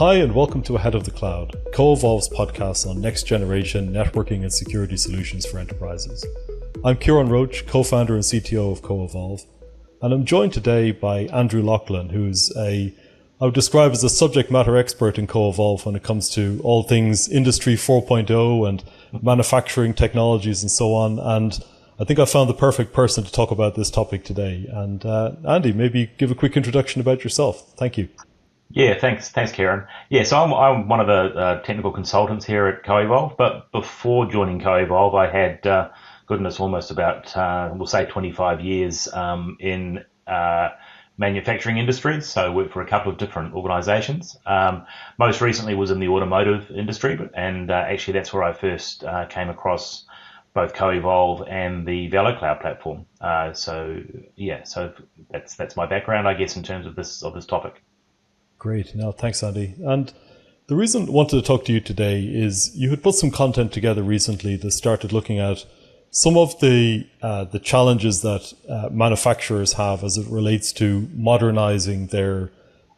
Hi and welcome to Ahead of the Cloud, Coevolve's podcast on next generation networking and security solutions for enterprises. I'm Ciaran Roche, co-founder and CTO of Coevolve, and I'm joined today by Andy Loughlin, who's I would describe as a subject matter expert in Coevolve when it comes to all things Industry 4.0 and manufacturing technologies and so on. And I think I found the perfect person to talk about this topic today. And Andy, maybe give a quick introduction about yourself. Thank you. Yeah, thanks, Ciaran. Yeah, so I'm one of the technical consultants here at Coevolve. But before joining Coevolve, I had almost about we'll say 25 years in manufacturing industries. So I worked for a couple of different organisations. Most recently was in the automotive industry, and actually that's where I first came across both Coevolve and the VeloCloud platform. So that's my background, I guess, in terms of this topic. Great. No, thanks, Andy. And the reason I wanted to talk to you today is you had put some content together recently that started looking at some of the challenges that manufacturers have as it relates to modernizing their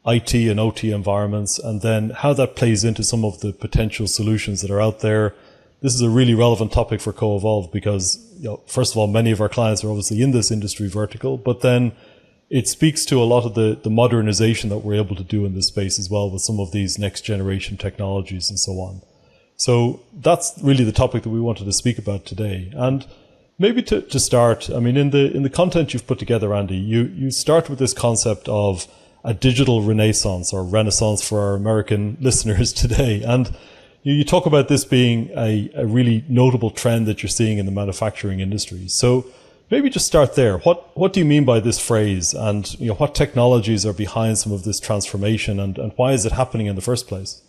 IT and OT environments, and then how that plays into some of the potential solutions that are out there. This is a really relevant topic for Coevolve because, first of all, many of our clients are obviously in this industry vertical, but then it speaks to a lot of the modernization that we're able to do in this space as well with some of these next generation technologies and so on. So that's really the topic that we wanted to speak about today. And maybe to start, I mean, in the content you've put together, Andy, you start with this concept of a digital renaissance or renaissance for our American listeners today. And you talk about this being a really notable trend that you're seeing in the manufacturing industry. So maybe just start there. What do you mean by this phrase, and what technologies are behind some of this transformation, and why is it happening in the first place?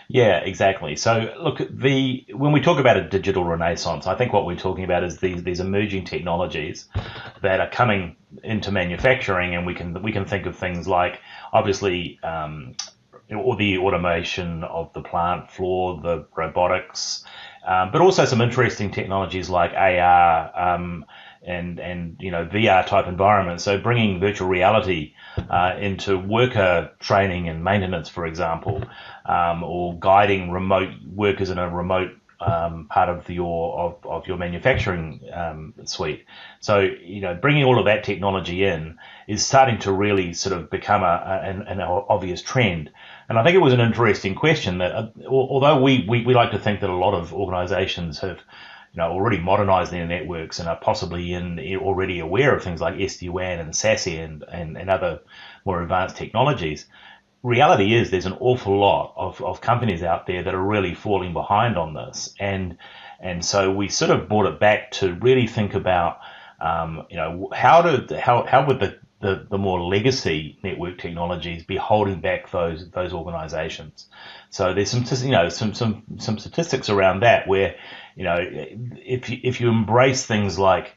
Yeah, exactly. So look, when we talk about a digital renaissance, I think what we're talking about is these emerging technologies that are coming into manufacturing, and we can think of things like obviously or the automation of the plant floor, the robotics, but also some interesting technologies like AR. And VR type environments. So bringing virtual reality into worker training and maintenance, for example, or guiding remote workers in a remote part of your manufacturing suite. So bringing all of that technology in is starting to really sort of become an obvious trend. And I think it was an interesting question that although we like to think that a lot of organisations have already modernized their networks and are possibly already aware of things like SD-WAN and SASE and other more advanced technologies. Reality is there's an awful lot of companies out there that are really falling behind on this. And so we sort of brought it back to really think about, how would the more legacy network technologies be holding back those organizations. So there's some statistics around that where, if you embrace things like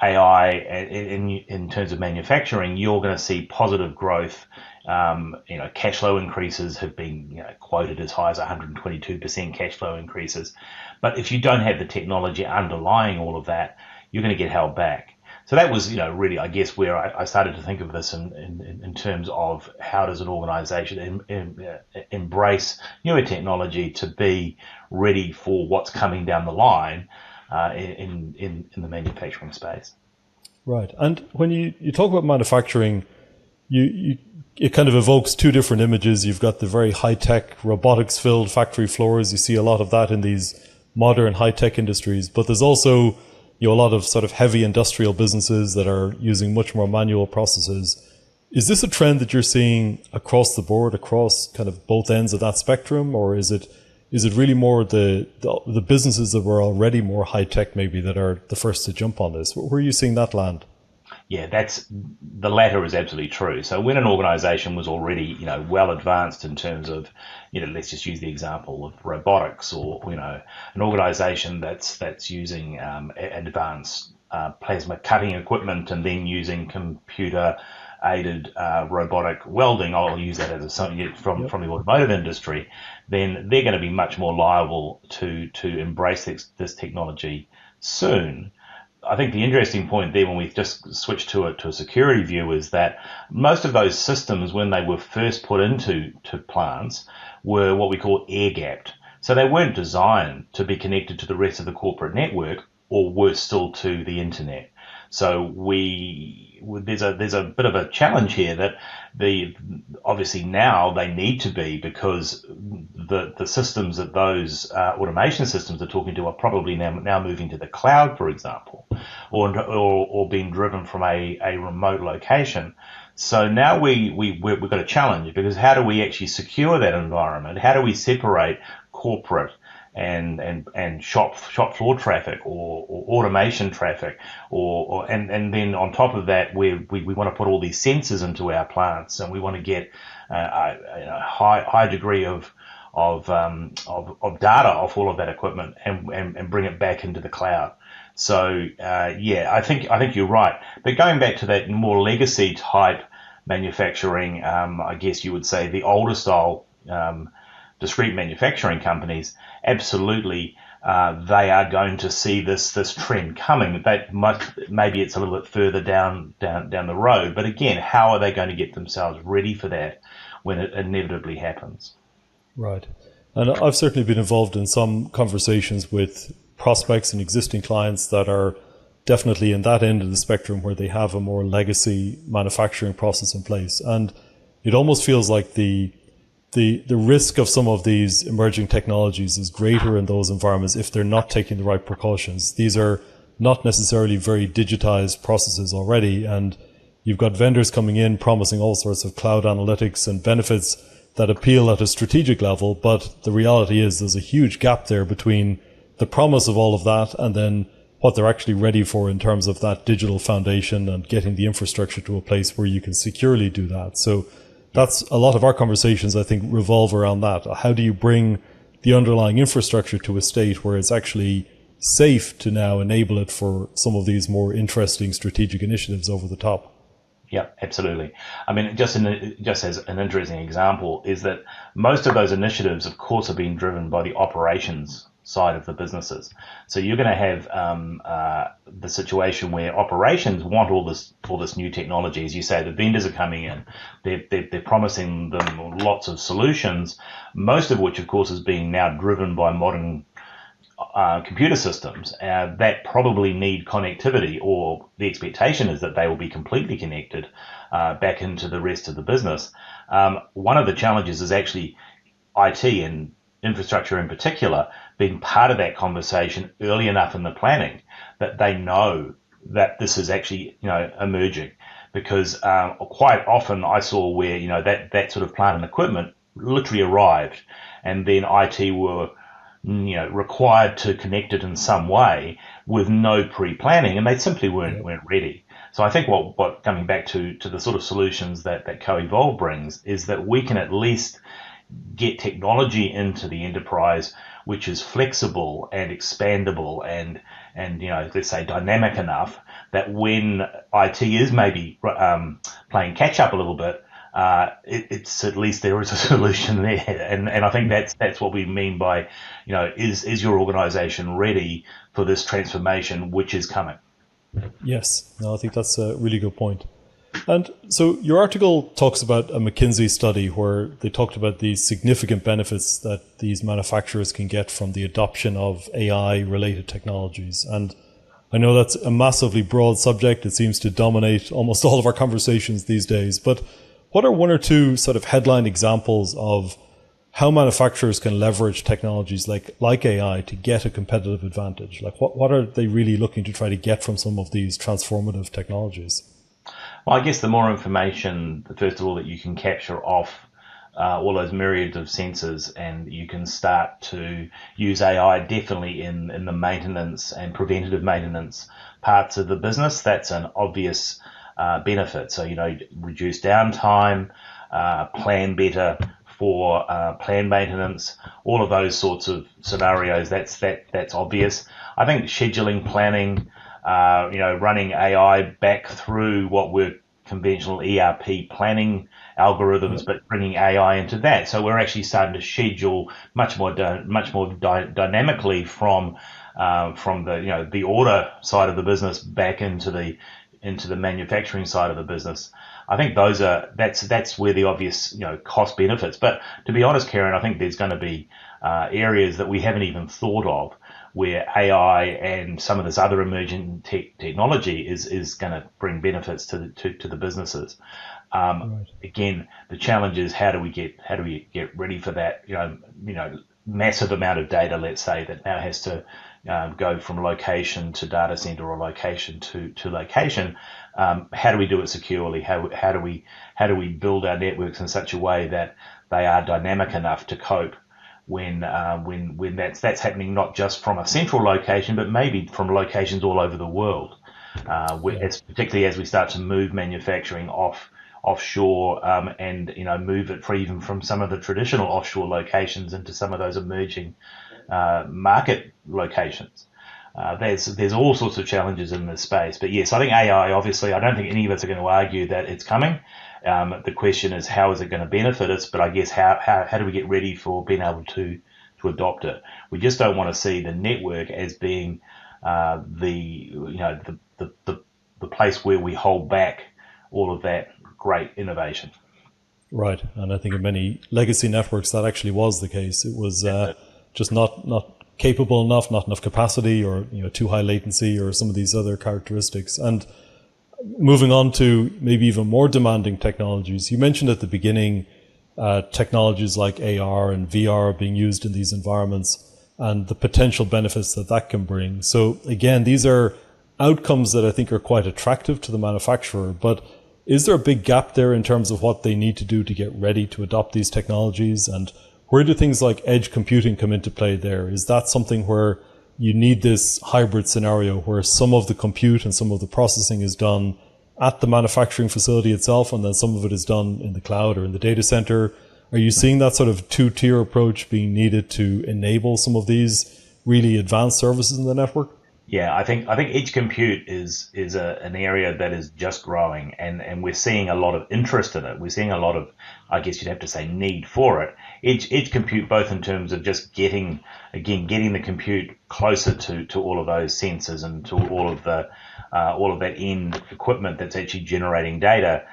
AI in terms of manufacturing, you're going to see positive growth. Cash flow increases have been quoted as high as 122% cash flow increases. But if you don't have the technology underlying all of that, you're going to get held back. So that was, really, I guess, where I started to think of this in terms of how does an organization embrace newer technology to be ready for what's coming down the line in the manufacturing space. Right. And when you talk about manufacturing, it kind of evokes two different images. You've got the very high-tech, robotics-filled factory floors. You see a lot of that in these modern high-tech industries. But there's also a lot of sort of heavy industrial businesses that are using much more manual processes. Is this a trend that you're seeing across the board, across kind of both ends of that spectrum, or is it really more the businesses that were already more high tech maybe that are the first to jump on this? Where are you seeing that land? Yeah, the latter is absolutely true. So when an organization was already, well advanced in terms of, let's just use the example of robotics, or, an organization that's using advanced plasma cutting equipment and then using computer aided robotic welding, I'll use that as something from the automotive industry, then they're going to be much more liable to embrace this technology soon. I think the interesting point there, when we just switched to a security view, is that most of those systems, when they were first put into plants, were what we call air gapped. So they weren't designed to be connected to the rest of the corporate network, or worse still, to the internet. So there's a bit of a challenge here that obviously now they need to be, because the systems that those automation systems are talking to are probably now moving to the cloud, for example, or being driven from a remote location. So now we've got a challenge, because how do we actually secure that environment? How do we separate corporate and shop floor traffic or automation traffic, and then on top of that, we want to put all these sensors into our plants, and we want to get a high degree of data off all of that equipment and bring it back into the cloud. So I think you're right. But going back to that more legacy type manufacturing, I guess you would say the older style discrete manufacturing companies, absolutely, they are going to see this trend coming. Maybe it's a little bit further down the road, but again, how are they going to get themselves ready for that when it inevitably happens? Right. And I've certainly been involved in some conversations with prospects and existing clients that are definitely in that end of the spectrum, where they have a more legacy manufacturing process in place. And it almost feels like the risk of some of these emerging technologies is greater in those environments if they're not taking the right precautions. These are not necessarily very digitized processes already, and you've got vendors coming in promising all sorts of cloud analytics and benefits that appeal at a strategic level, but the reality is there's a huge gap there between the promise of all of that and then what they're actually ready for in terms of that digital foundation and getting the infrastructure to a place where you can securely do that. So that's a lot of our conversations, I think, revolve around that. How do you bring the underlying infrastructure to a state where it's actually safe to now enable it for some of these more interesting strategic initiatives over the top? Yeah, absolutely. I mean, just as an interesting example, is that most of those initiatives, of course, are being driven by the operations side of the businesses. So you're going to have the situation where operations want all this new technology. As you say, the vendors are coming in, they're promising them lots of solutions, most of which, of course, is being now driven by modern computer systems that probably need connectivity, or the expectation is that they will be completely connected back into the rest of the business. One of the challenges is actually IT and infrastructure in particular being part of that conversation early enough in the planning that they know that this is actually emerging, because quite often I saw where that sort of plant and equipment literally arrived, and then IT were required to connect it in some way with no pre-planning, and they simply weren't ready. So I think what coming back to the sort of solutions that Coevolve brings is that we can at least get technology into the enterprise which is flexible and expandable and let's say dynamic enough that when IT is maybe playing catch up a little bit, it's at least there is a solution there, and I think that's what we mean by is your organization ready for this transformation which is coming? Yes, no, I think that's a really good point. And so your article talks about a McKinsey study where they talked about the significant benefits that these manufacturers can get from the adoption of AI related technologies. And I know that's a massively broad subject. It seems to dominate almost all of our conversations these days, but what are one or two sort of headline examples of how manufacturers can leverage technologies like AI to get a competitive advantage? Like what are they really looking to try to get from some of these transformative technologies? Well, I guess the more information, first of all, that you can capture off all those myriads of sensors, and you can start to use AI definitely in the maintenance and preventative maintenance parts of the business. That's an obvious benefit. So, reduce downtime, plan better for planned maintenance, all of those sorts of scenarios. That's obvious. I think scheduling, planning, running AI back through what were conventional ERP planning algorithms, but bringing AI into that. So we're actually starting to schedule much more dynamically from from the order side of the business back into the manufacturing side of the business. I think that's where the obvious cost benefits. But to be honest, Ciaran, I think there's going to be areas that we haven't even thought of where AI and some of this other emerging technology is going to bring benefits to the businesses. Right. Again, the challenge is how do we get ready for that? Massive amount of data, let's say, that now has to go from location to data center or location to location. How do we do it securely? How do we build our networks in such a way that they are dynamic enough to cope when that's happening, not just from a central location, but maybe from locations all over the world, particularly as we start to move manufacturing offshore and move it even from some of the traditional offshore locations into some of those emerging market locations. There's all sorts of challenges in this space, but yes, I think AI, obviously, I don't think any of us are going to argue that it's coming. The question is, how is it going to benefit us? But I guess how do we get ready for being able to adopt it? We just don't want to see the network as being the place where we hold back all of that great innovation. Right, and I think in many legacy networks that actually was the case. It was just not capable enough, not enough capacity, or too high latency, or some of these other characteristics. And moving on to maybe even more demanding technologies, you mentioned at the beginning technologies like AR and VR are being used in these environments and the potential benefits that can bring. So again, these are outcomes that I think are quite attractive to the manufacturer, but is there a big gap there in terms of what they need to do to get ready to adopt these technologies? And where do things like edge computing come into play there? Is that something where you need this hybrid scenario where some of the compute and some of the processing is done at the manufacturing facility itself, and then some of it is done in the cloud or in the data center? Are you seeing that sort of two-tier approach being needed to enable some of these really advanced services in the network? Yeah, I think edge compute is an area that is just growing, and we're seeing a lot of interest in it. We're seeing a lot of, I guess you'd have to say, need for it. Edge compute, both in terms of just getting the compute closer to all of those sensors and to all of that end equipment that's actually generating data,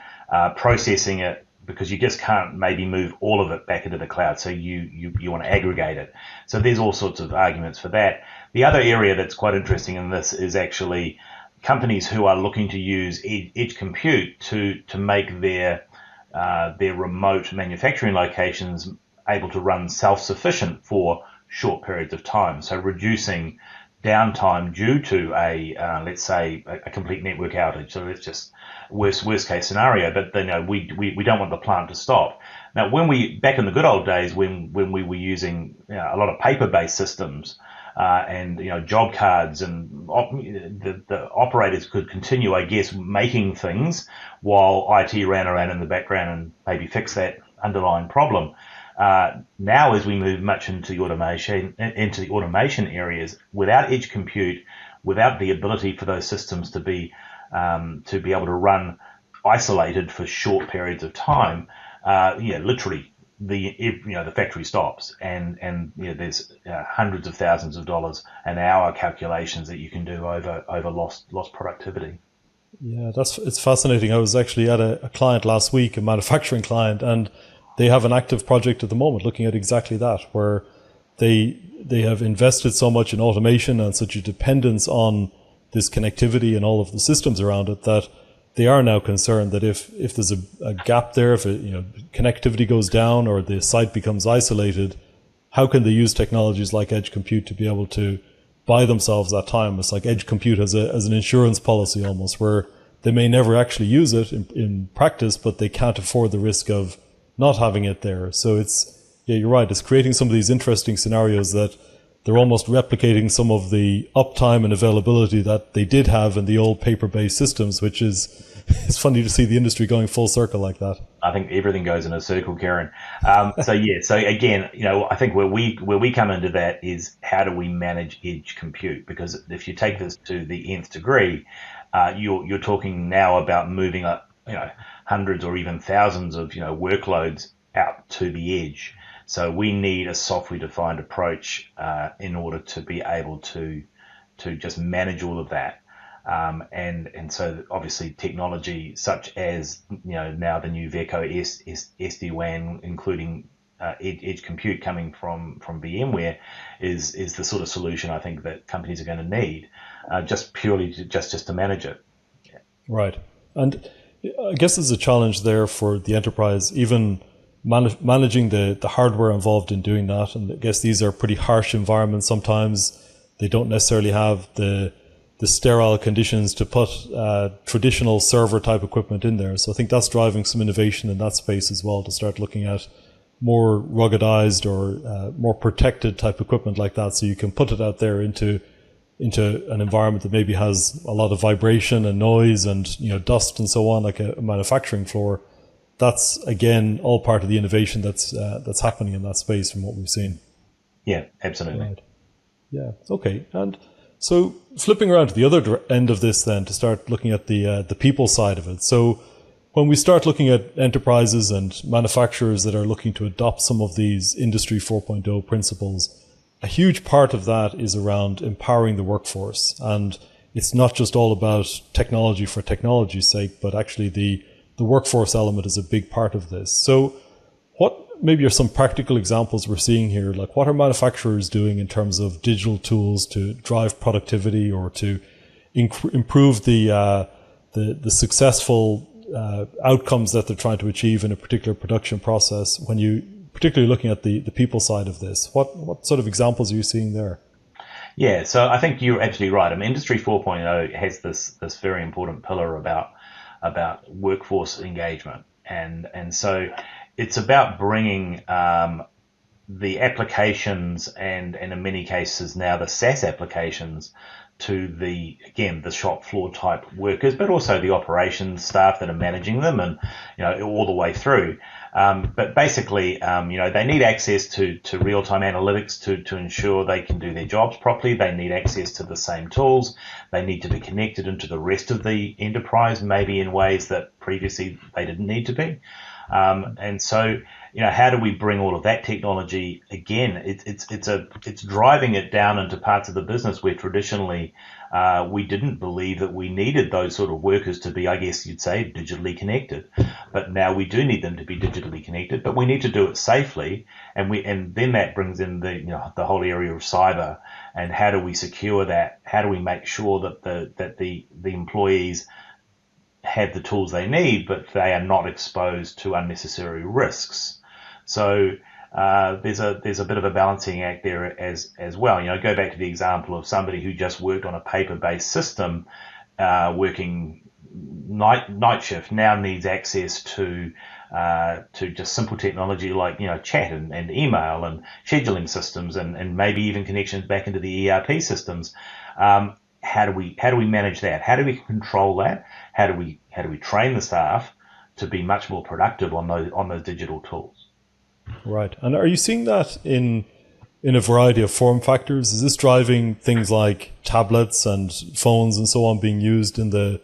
processing it, because you just can't maybe move all of it back into the cloud. So you want to aggregate it. So there's all sorts of arguments for that. The other area that's quite interesting in this is actually companies who are looking to use edge compute to make their remote manufacturing locations able to run self-sufficient for short periods of time. So reducing downtime due to let's say a complete network outage. So it's just worst case scenario, but then we don't want the plant to stop. Now, back in the good old days when we were using a lot of paper-based systems and job cards, and the operators could continue, I guess, making things while IT ran around in the background and maybe fix that underlying problem. Now, as we move much into the automation areas, without edge compute, without the ability for those systems to be able to run isolated for short periods of time, literally the factory stops, and there's hundreds of thousands of dollars an hour calculations that you can do over lost productivity. Yeah, it's fascinating. I was actually at a client last week, a manufacturing client, and they have an active project at the moment looking at exactly that, where they have invested so much in automation and such a dependence on this connectivity and all of the systems around it that they are now concerned that if there's a gap there, if connectivity goes down or the site becomes isolated, how can they use technologies like edge compute to be able to buy themselves that time? It's like edge compute as an insurance policy almost, where they may never actually use it in practice, but they can't afford the risk of not having it there. So you're right. It's creating some of these interesting scenarios that they're almost replicating some of the uptime and availability that they did have in the old paper-based systems, which it's funny to see the industry going full circle like that. I think everything goes in a circle, Ciaran. So again, I think where we come into that is how do we manage edge compute? Because if you take this to the nth degree, you're talking now about moving hundreds or even thousands of workloads out to the edge. So we need a software-defined approach in order to be able to just manage all of that. And so obviously technology such as now the new Veco SD-WAN, including edge compute coming from VMware, is the sort of solution I think that companies are going to need, just purely just to manage it. Right. And I guess there's a challenge there for the enterprise, even managing the hardware involved in doing that. And I guess these are pretty harsh environments sometimes. They don't necessarily have the sterile conditions to put traditional server type equipment in there. So I think that's driving some innovation in that space as well, to start looking at more ruggedized or more protected type equipment like that, so you can put it out there into an environment that maybe has a lot of vibration and noise and dust and so on, like a manufacturing floor. That's again all part of the innovation that's happening in that space from what we've seen. Yeah, absolutely. Right. Yeah. Okay. And so flipping around to the other end of this, then, to start looking at the people side of it. So when we start looking at enterprises and manufacturers that are looking to adopt some of these Industry 4.0 principles, a huge part of that is around empowering the workforce. And it's not just all about technology for technology's sake, but actually the workforce element is a big part of this. So what maybe are some practical examples we're seeing here? Like, what are manufacturers doing in terms of digital tools to drive productivity or to improve the successful outcomes that they're trying to achieve in a particular production process, when you particularly looking at the people side of this? What sort of examples are you seeing there? Yeah, so I think you're absolutely right. I mean, Industry 4.0 has this very important pillar about workforce engagement, and so it's about bringing the applications and in many cases now the SaaS applications to the shop floor type workers, but also the operations staff that are managing them, and all the way through. But basically, they need access to real-time analytics to ensure they can do their jobs properly. They need access to the same tools. They need to be connected into the rest of the enterprise, maybe in ways that previously they didn't need to be. And so, how do we bring all of that technology again? It's driving it down into parts of the business where traditionally we didn't believe that we needed those sort of workers to be, I guess you'd say, digitally connected. But now we do need them to be digitally connected, but we need to do it safely. And then that brings in the whole area of cyber, and how do we secure that? How do we make sure that the employees have the tools they need, but they are not exposed to unnecessary risks? So there's a bit of a balancing act there as well. Go back to the example of somebody who just worked on a paper-based system, working night shift, now needs access to just simple technology like chat and email and scheduling systems and maybe even connections back into the ERP systems. How do we manage that? How do we control that? How do we train the staff to be much more productive on those digital tools? Right. And are you seeing that in a variety of form factors? Is this driving things like tablets and phones and so on being used in the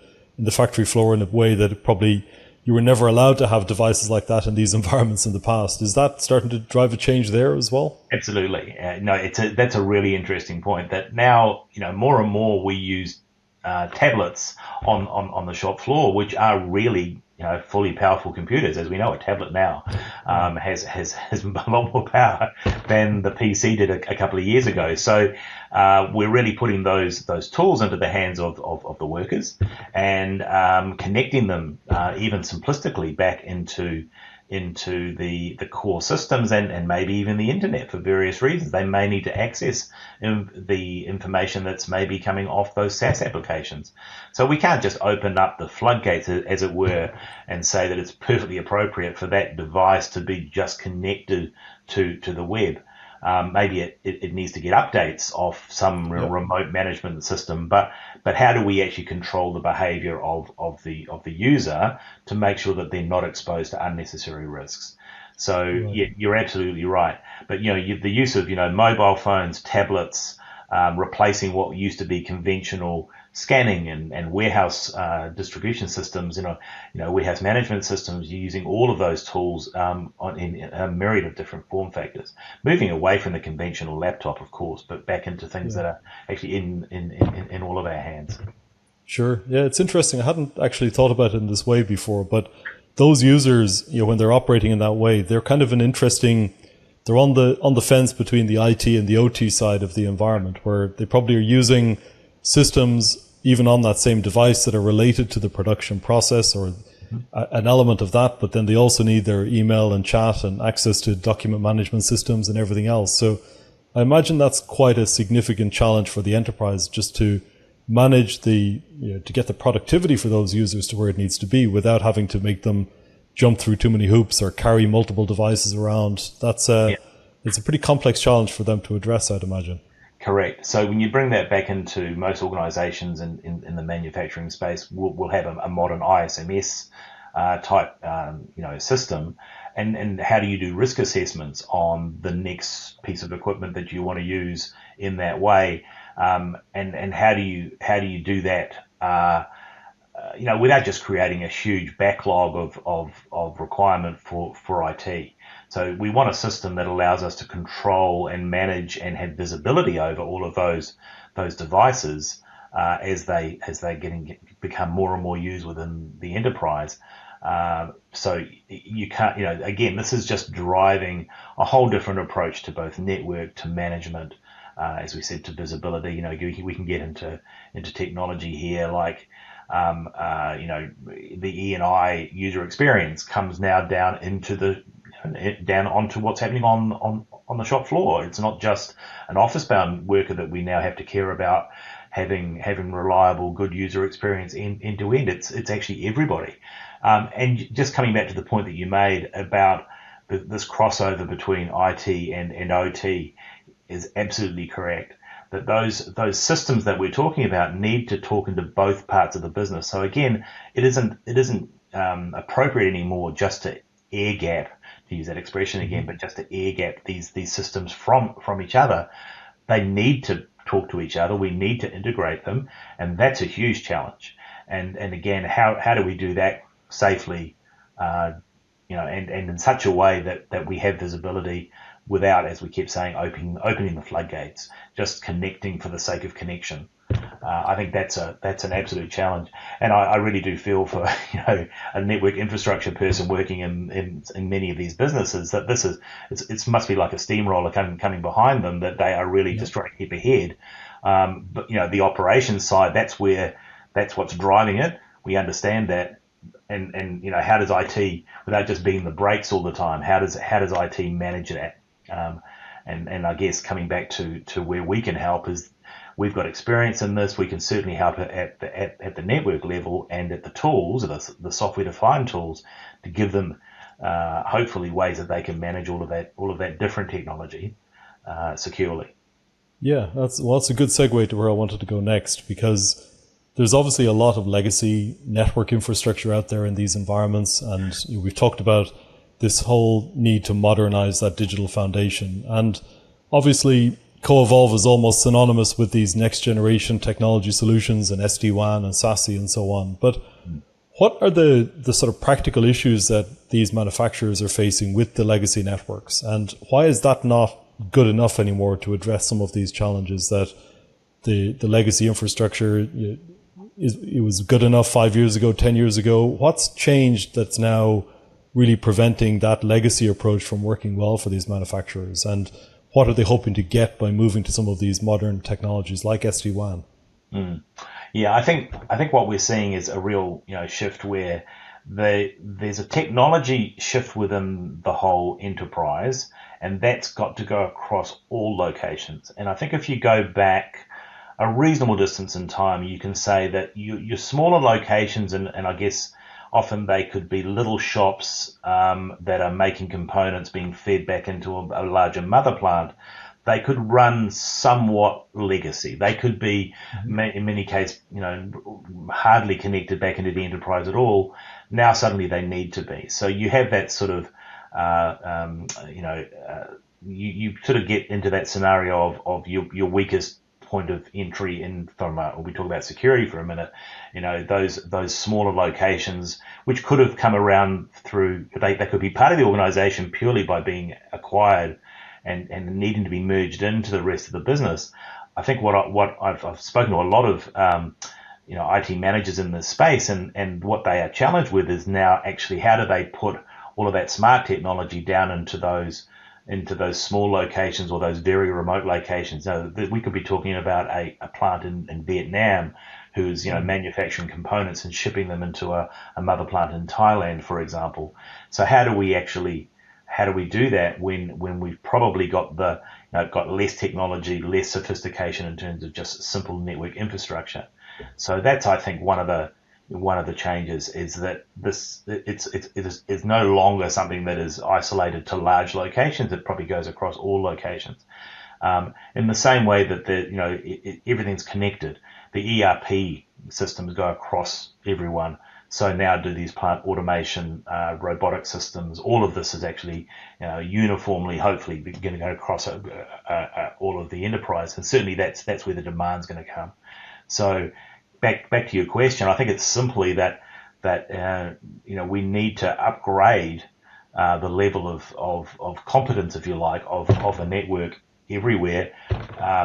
factory floor in a way that probably you were never allowed to have devices like that in these environments in the past? Is that starting to drive a change there as well? Absolutely. That's a really interesting point, that now, more and more we use tablets on the shop floor, which are really fully powerful computers. As we know, a tablet now has a lot more power than the PC did a couple of years ago. So we're really putting those tools into the hands of the workers, and connecting them even simplistically back into the core systems and maybe even the internet for various reasons. They may need to access the information that's maybe coming off those SaaS applications. So we can't just open up the floodgates, as it were, and say that it's perfectly appropriate for that device to be just connected to the web. Maybe it needs to get updates off some remote management system, but how do we actually control the behavior of the user to make sure that they're not exposed to unnecessary risks? So right. Yeah, you're absolutely right. But the use of mobile phones, tablets, replacing what used to be conventional scanning and warehouse distribution systems, warehouse management systems, using all of those tools in a myriad of different form factors, moving away from the conventional laptop, of course, but back into things that are actually in all of our hands. Sure. Yeah, it's interesting. I hadn't actually thought about it in this way before, but those users, when they're operating in that way, they're kind of they're on the fence between the IT and the OT side of the environment, where they probably are using systems even on that same device that are related to the production process or an element of that, but then they also need their email and chat and access to document management systems and everything else. So I imagine that's quite a significant challenge for the enterprise, just to manage to get the productivity for those users to where it needs to be without having to make them jump through too many hoops or carry multiple devices around. It's a pretty complex challenge for them to address, I'd imagine. Correct. So when you bring that back into most organizations in the manufacturing space, we'll have a modern ISMS type system. And how do you do risk assessments on the next piece of equipment that you want to use in that way? And how do you do that? Without just creating a huge backlog of requirement for IT. So we want a system that allows us to control and manage and have visibility over all of those devices as they become more and more used within the enterprise. So you can't, again, this is just driving a whole different approach to both network, to management, as we said, to visibility. We can get into technology here, like the E&I user experience comes now down onto what's happening on the shop floor. It's not just an office-bound worker that we now have to care about having reliable, good user experience end to end. It's actually everybody. And just coming back to the point that you made about this crossover between IT and OT is absolutely correct. That those systems that we're talking about need to talk into both parts of the business. So again, it isn't appropriate anymore just to air gap, to use that expression again, but just to air gap these systems from each other. They need to talk to each other. We need to integrate them, and that's a huge challenge. And again, how do we do that safely, and in such a way that we have visibility without, as we kept saying, opening the floodgates, just connecting for the sake of connection. I think that's an absolute challenge, and I really do feel for a network infrastructure person working in many of these businesses that it must be like a steamroller coming behind them, that they are really just trying to keep ahead. But the operations side, that's what's driving it. We understand that. And how does IT, without just being the brakes all the time, how does IT manage that? And I guess coming back to where we can help is we've got experience in this. We can certainly help at the network level and at the tools, the software defined tools, to give them hopefully ways that they can manage all of that different technology securely. Yeah, that's a good segue to where I wanted to go next, because there's obviously a lot of legacy network infrastructure out there in these environments, and we've talked about this whole need to modernize that digital foundation. And obviously, Coevolve is almost synonymous with these next generation technology solutions and SD-WAN and SASE and so on. But what are the sort of practical issues that these manufacturers are facing with the legacy networks? And why is that not good enough anymore to address some of these challenges that the legacy infrastructure it was good enough 5 years ago, 10 years ago? What's changed that's now really preventing that legacy approach from working well for these manufacturers? And what are they hoping to get by moving to some of these modern technologies like SD-WAN? Yeah, I think what we're seeing is a real shift where there's a technology shift within the whole enterprise, and that's got to go across all locations. And I think if you go back a reasonable distance in time, you can say that your smaller locations, and I guess often they could be little shops that are making components being fed back into a larger mother plant. They could run somewhat legacy. They could be, in many cases, hardly connected back into the enterprise at all. Now suddenly they need to be. So you have that sort of, you sort of get into that scenario of your weakest point of entry in from, we talk about security for a minute, those smaller locations, which could have come around through, they could be part of the organization purely by being acquired and needing to be merged into the rest of the business. I think what I've spoken to a lot of, IT managers in this space, and what they are challenged with is now actually how do they put all of that smart technology down into those small locations or those very remote locations. Now, we could be talking about a plant in Vietnam who's manufacturing components and shipping them into a mother plant in Thailand, for example. So how do we do that when we've probably got got less technology, less sophistication in terms of just simple network infrastructure? So that's, I think, one of the changes is that it is no longer something that is isolated to large locations. It probably goes across all locations. In the same way that everything's connected, the ERP systems go across everyone. So now do these plant automation, robotic systems. All of this is actually uniformly, hopefully, going to go across all of the enterprise. And certainly that's where the demand's going to come. So back to your question, I think it's simply that we need to upgrade the level of competence, if you like, of a network everywhere,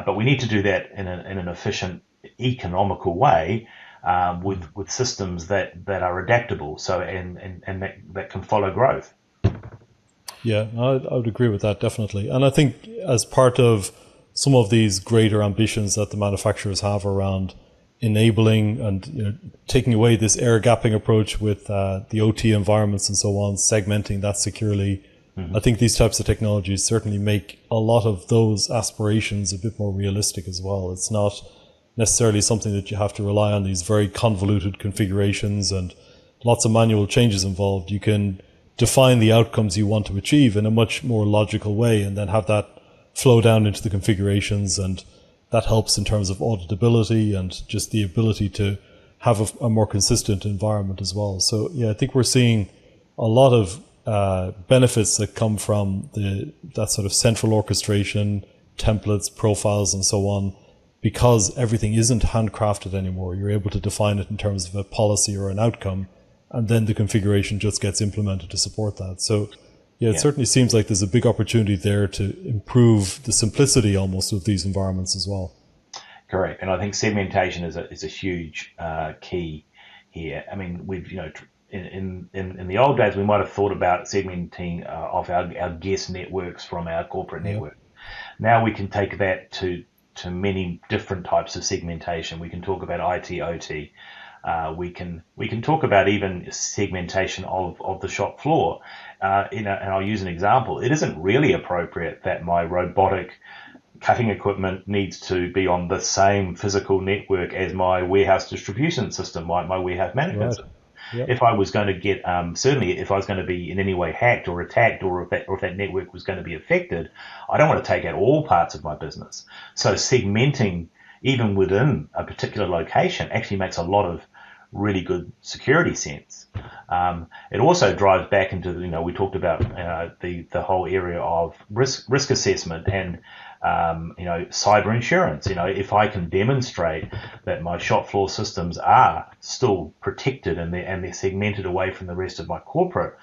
but we need to do that in an efficient, economical way with systems that are adaptable, so and that can follow growth. Yeah, I would agree with that, definitely. And I think as part of some of these greater ambitions that the manufacturers have around enabling and taking away this air gapping approach with the OT environments and so on, segmenting that securely, I think these types of technologies certainly make a lot of those aspirations a bit more realistic as well. It's not necessarily something that you have to rely on these very convoluted configurations and lots of manual changes involved. You can define the outcomes you want to achieve in a much more logical way and then have that flow down into the configurations, and that helps in terms of auditability and just the ability to have a more consistent environment as well. So yeah, I think we're seeing a lot of benefits that come from that sort of central orchestration, templates, profiles, and so on, because everything isn't handcrafted anymore. You're able to define it in terms of a policy or an outcome, and then the configuration just gets implemented to support that. So yeah, it certainly seems like there's a big opportunity there to improve the simplicity almost of these environments as well. Correct, and I think segmentation is a huge key here. I mean, we've in the old days we might have thought about segmenting off our guest networks from our corporate network. Now we can take that to many different types of segmentation. We can talk about IT, OT. We can talk about even segmentation of the shop floor. And I'll use an example. It isn't really appropriate that my robotic cutting equipment needs to be on the same physical network as my warehouse distribution system, my warehouse management system. Yep. If I was going to get, certainly if I was going to be in any way hacked or attacked, or if that network was going to be affected, I don't want to take out all parts of my business. So segmenting even within a particular location actually makes a lot of really good security sense. It also drives back into, we talked about the whole area of risk assessment and cyber insurance. If I can demonstrate that my shop floor systems are still protected and they're segmented away from the rest of my corporate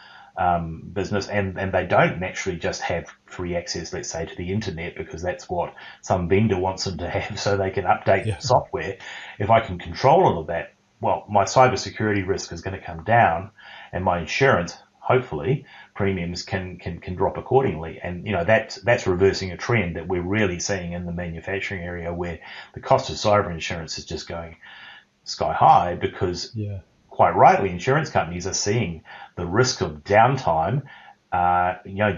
business, and they don't naturally just have free access, let's say, to the internet because that's what some vendor wants them to have so they can update software. If I can control all of that, well, my cybersecurity risk is going to come down, and my insurance, hopefully, premiums can drop accordingly. And that's reversing a trend that we're really seeing in the manufacturing area, where the cost of cyber insurance is just going sky high because, quite rightly, insurance companies are seeing the risk of downtime,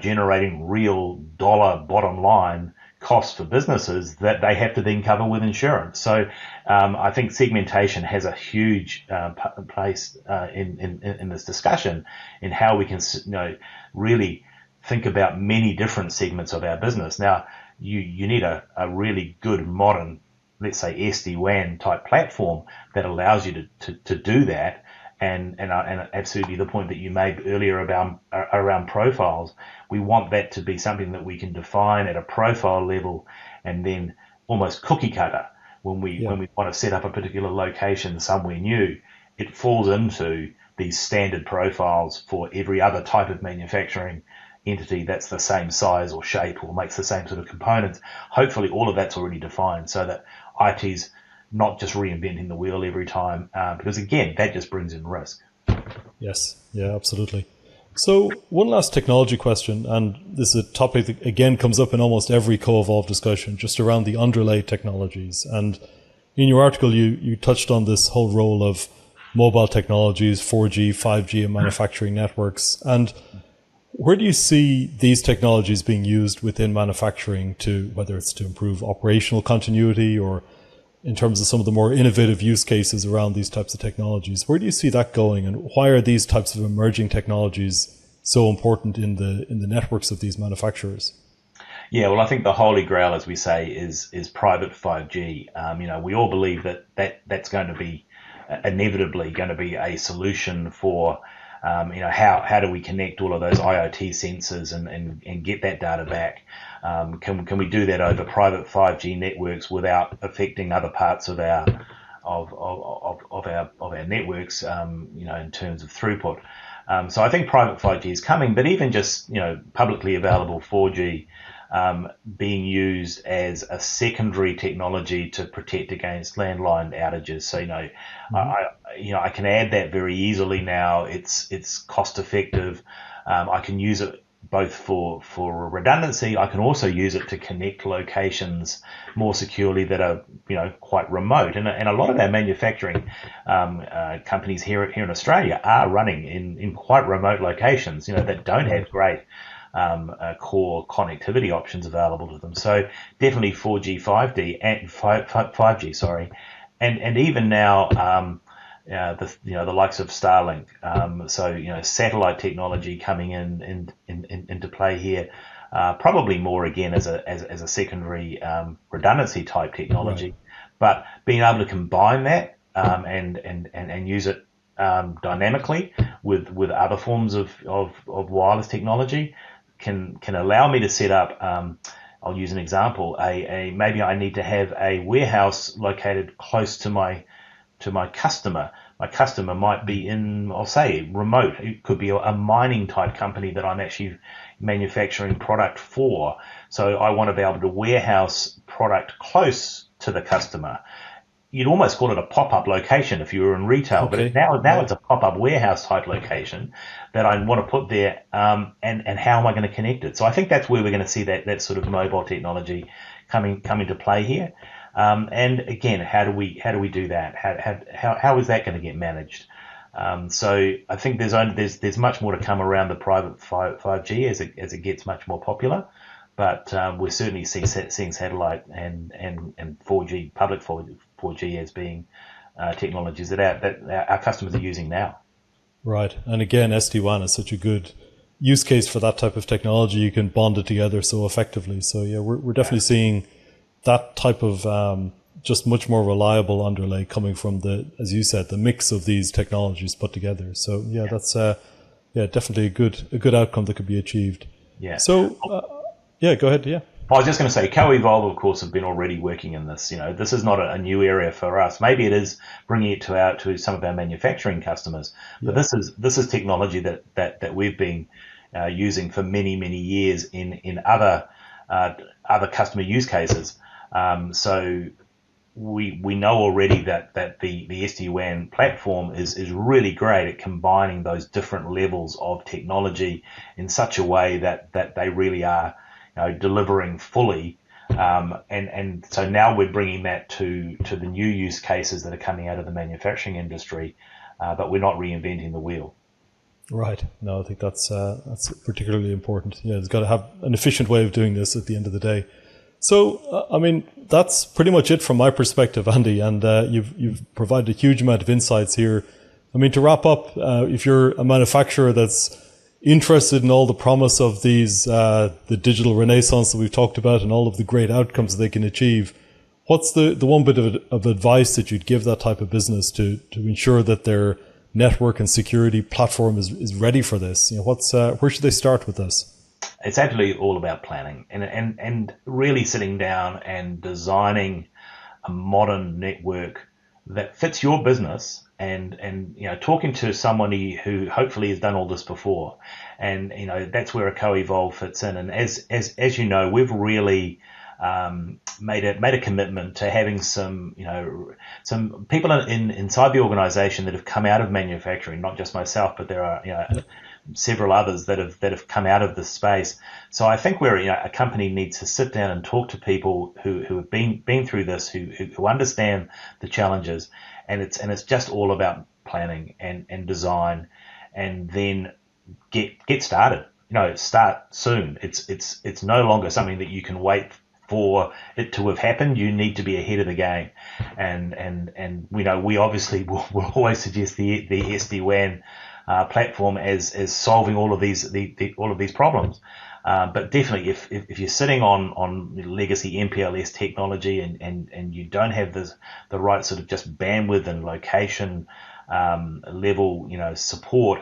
generating real dollar bottom line costs for businesses that they have to then cover with insurance. So I think segmentation has a huge place in this discussion in how we can really think about many different segments of our business. Now, you need a really good modern, let's say, SD-WAN type platform that allows you to do that. And absolutely the point that you made earlier around profiles, we want that to be something that we can define at a profile level and then almost cookie cutter when we want to set up a particular location somewhere new. It falls into these standard profiles for every other type of manufacturing entity that's the same size or shape or makes the same sort of components. Hopefully all of that's already defined so that IT's not just reinventing the wheel every time, because again, that just brings in risk. Yes, yeah, absolutely. So one last technology question, and this is a topic that again comes up in almost every Coevolve discussion, just around the underlay technologies. And in your article, you touched on this whole role of mobile technologies, 4G, 5G, and manufacturing networks. And where do you see these technologies being used within manufacturing to, whether it's to improve operational continuity or in terms of some of the more innovative use cases around these types of technologies? Where do you see that going, and why are these types of emerging technologies so important in the networks of these manufacturers? Yeah, well, I think the holy grail, as we say, is private 5G. We all believe that's going to be inevitably going to be a solution for how do we connect all of those IoT sensors and get that data back? Can we do that over private 5G networks without affecting other parts of our networks? In terms of throughput. So I think private 5G is coming, but even just publicly available 4G being used as a secondary technology to protect against landline outages. So I can add that very easily now. It's cost effective. I can use it both for redundancy. I can also use it to connect locations more securely that are quite remote. And a lot of our manufacturing companies here in Australia are running in quite remote locations, that don't have great core connectivity options available to them. So definitely 4G, 5G, and 5G, sorry, and even now the likes of Starlink. So satellite technology coming into play here, probably more again as a secondary redundancy type technology, right. But being able to combine that and use it dynamically with other forms of wireless technology can allow me to set up. I'll use an example. Maybe I need to have a warehouse located close to my customer. My customer might be in, I'll say, remote. It could be a mining type company that I'm actually manufacturing product for. So I want to be able to warehouse product close to the customer. You'd almost call it a pop-up location if you were in retail, okay. But now it's a pop-up warehouse type location that I want to put there, and how am I going to connect it? So I think that's where we're going to see that sort of mobile technology come into play here. And again, how do we do that? How is that going to get managed? So I think there's much more to come around the private 5G as it gets much more popular. But we're certainly seeing satellite and 4G, public 4G as being technologies that our customers are using now. Right. And again, SD-WAN is such a good use case for that type of technology. You can bond it together so effectively. So yeah, we're definitely seeing that type of just much more reliable underlay coming from as you said, the mix of these technologies put together. So yeah, that's definitely a good outcome that could be achieved. Yeah. So yeah, go ahead. Yeah. I was just going to say, Coevolve, of course, have been already working in this. This is not a new area for us. Maybe it is bringing it to some of our manufacturing customers, but this is technology that we've been using for many years in other customer use cases. So we know already that the SD-WAN platform is really great at combining those different levels of technology in such a way that they really are delivering fully, and so now we're bringing that to the new use cases that are coming out of the manufacturing industry, but we're not reinventing the wheel. Right. No, I think that's particularly important. Yeah, it's got to have an efficient way of doing this at the end of the day. So, I mean, that's pretty much it from my perspective, Andy, and you've provided a huge amount of insights here. I mean, to wrap up, if you're a manufacturer that's interested in all the promise of these, the digital renaissance that we've talked about and all of the great outcomes they can achieve, what's the one bit of advice that you'd give that type of business to ensure that their network and security platform is ready for this? Where should they start with this? it's absolutely all about planning and really sitting down and designing a modern network that fits your business, and talking to somebody who hopefully has done all this before, and that's where a Coevolve fits in. And as you know, we've really made a commitment to having some people inside the organization that have come out of manufacturing, not just myself, but there are several others that have come out of this space. So I think where a company needs to sit down and talk to people who have been through this, who understand the challenges, and it's just all about planning and design, and then get started. Start soon. It's no longer something that you can wait for it to have happened. You need to be ahead of the game, and we obviously will always suggest the SD-WAN platform as solving all of these problems. But definitely, if you're sitting on legacy MPLS technology and you don't have the right sort of just bandwidth and location level support,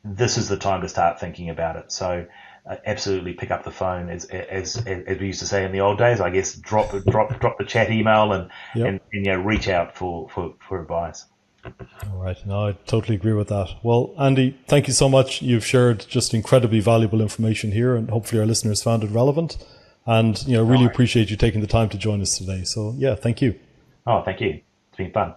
this is the time to start thinking about it. So absolutely pick up the phone, as we used to say in the old days. I guess drop the chat email and reach out for advice. All right. No, I totally agree with that. Well, Andy, thank you so much. You've shared just incredibly valuable information here, and hopefully our listeners found it relevant. And really appreciate you taking the time to join us today. So yeah, thank you. Oh, thank you. It's been fun.